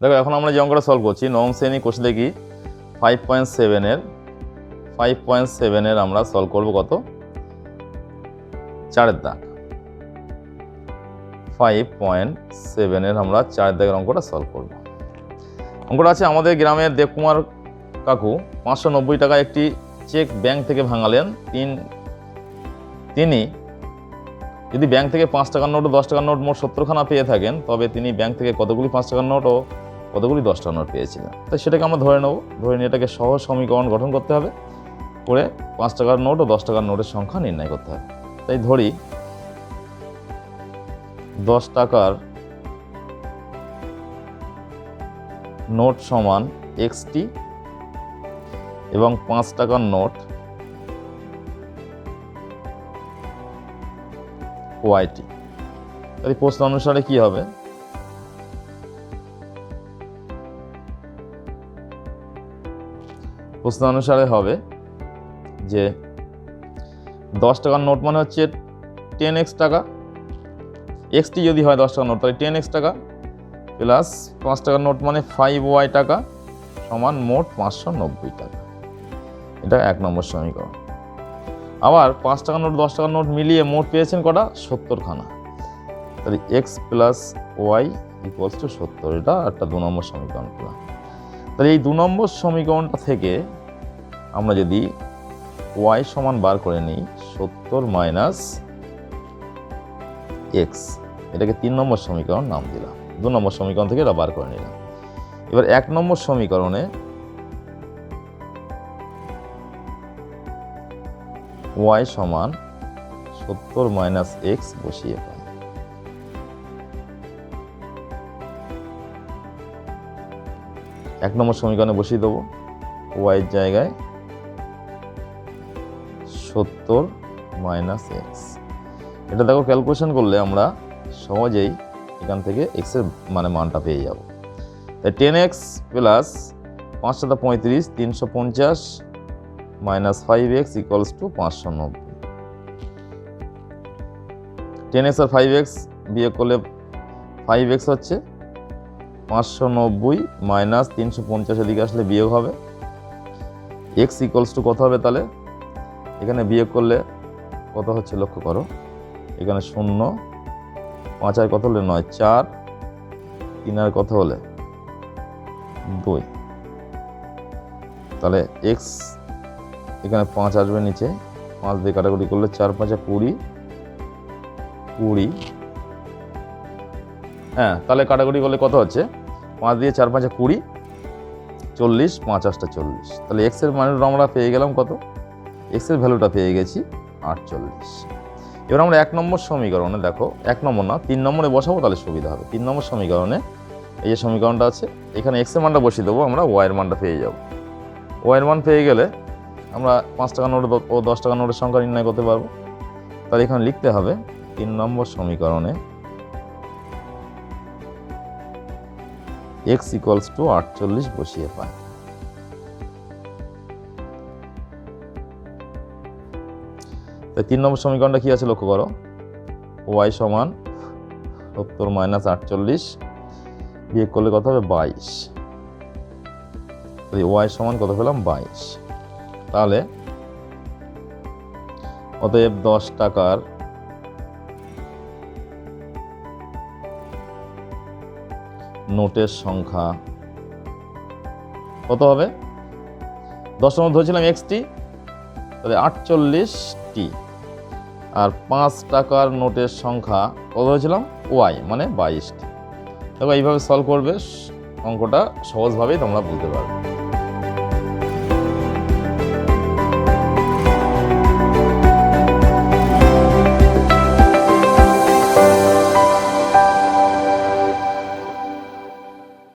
দেখো এখন আমরা যে অঙ্কটা সলভ করছি নবম শ্রেণী কোষে দেখি 5.7 এর আমরা সলভ করব কত 4 দাগ 5.7 এর আমরা 4 দাগের অঙ্কটা সলভ করব। অঙ্কটা আছে আমাদের গ্রামের দেবকুমার কাকু 590 টাকা একটি চেক ব্যাংক থেকে ভাঙালেন। তিনি যদি ব্যাংক থেকে 5 টাকার নোট ও 10 টাকার নোট মোট 70খানা পেয়ে থাকেন তবে তিনি ব্যাংক থেকে কতগুলি 5 টাকার নোট ও কতগুলি 10 টাকার নোট পেয়েছিলেন। তো সেটাকে আমরা ধরে নেব, ধরে নিয়ে এটাকে সহজ সমীকরণ গঠন করতে হবে, করে 5 টাকার নোট ও 10 টাকার নোটের সংখ্যা নির্ণয় করতে হবে। তাই ধরি 10 টাকার নোট সমান এক্সটি এবং 5 টাকার নোট ওয়াইটি। তাই প্রশ্ন অনুসারে কি হবে, প্রশ্ন অনুসারে হবে যে 10 টাকার নোট মানে হচ্ছে 10x টাকা, এক্সটি যদি হয় 10 টাকার নোট তাহলে 10x টাকা প্লাস 5 টাকার নোট মানে 5y টাকা সমান মোট 590 টাকা। এটা 1 নম্বর সমীকরণ। আবার 5 টাকার নোট 10 টাকার নোট মিলিয়ে মোট পেয়েছেন কটা 70খানা, তাহলে x plus Y equals to 70। এটা একটা 2 নম্বর সমীকরণ পেলাম। তাহলে এই 2 নম্বর সমীকরণটা থেকে আমরা যদি y সমান বার করে নিই 70 মাইনাস x, এটাকে 3 নম্বর সমীকরণ নাম দিলাম। 2 নম্বর সমীকরণ থেকে এটা বার করে নিলাম। এবার 1 নম্বর সমীকরণে y সমান 70 মাইনাস x বসিয়ে পাই। এক নম্বর সমীকরণে বসিয়ে দেবো y এর জায়গায় 70 মাইনাস এক্স। এটা দেখো ক্যালকুলেশন করলে আমরা সহজেই এখান থেকে এক্স এর মানটা পেয়ে যাব। তাই 10x plus 5 × 35 350 minus 5x equals to 590। 10x আর 5x বিয়োগ করলে 5x হচ্ছে 590 মাইনাস 350 এদিকে আসলে বিয়োগ হবে, x ইকুয়ালস টু কত হবে তাহলে এখানে বিয়োগ করলে কত হচ্ছে লক্ষ্য করো, এখানে 0 5 আর কত হলে 9 4 3 আর কত হলে 2, তাহলে x এখানে 5 আসবে নিচে, 5 দিয়ে কাটাকুটি করলে 4 5 20 20। হ্যাঁ তাহলে কাটাকুটি করলে কত হচ্ছে 5 দিয়ে 4 5 20 40 5 8 40। তাহলে x এর মানটা আমরা পেয়ে গেলাম কত, x এর ভ্যালুটা পেয়ে গেছি 48। এবার আমরা 1 নম্বর সমীকরণে দেখো 1 নম্বর না 3 নম্বরে বসাবো তাহলে সুবিধা হবে। 3 নম্বর সমীকরণে এই যে সমীকরণটা আছে এখানে x এর মানটা বসিয়ে দেবো, আমরা y এর মানটা পেয়ে যাব। y এর মান পেয়ে গেলে আমরা 5 টাকা নোট ও 10 টাকা নোটের সংখ্যা নির্ণয় করতে পারবো। তাহলে এখানে লিখতে হবে 3 নম্বর সমীকরণে x ইকুয়ালস টু 48 বসিয়ে পাই। তাই 3 নম্বর সমীকরণটা কি আছে লক্ষ্য করো, y সমান 70 মাইনাস 48 বিয়োগ করলে কত হবে 22। তাই y সমান কত পেলাম 22। তাহলে অতএব 10 টাকার নোটের সংখ্যা কত হবে, 10 নম্বর ধরেছিলাম xt, তাহলে 48টি, আর 5 টাকার নোটের সংখ্যা কত ধরেছিলাম y মানে 22টি। দেখো এইভাবে সলভ করবে, অঙ্কটা সহজভাবেই তোমরা বুঝতে পারবে।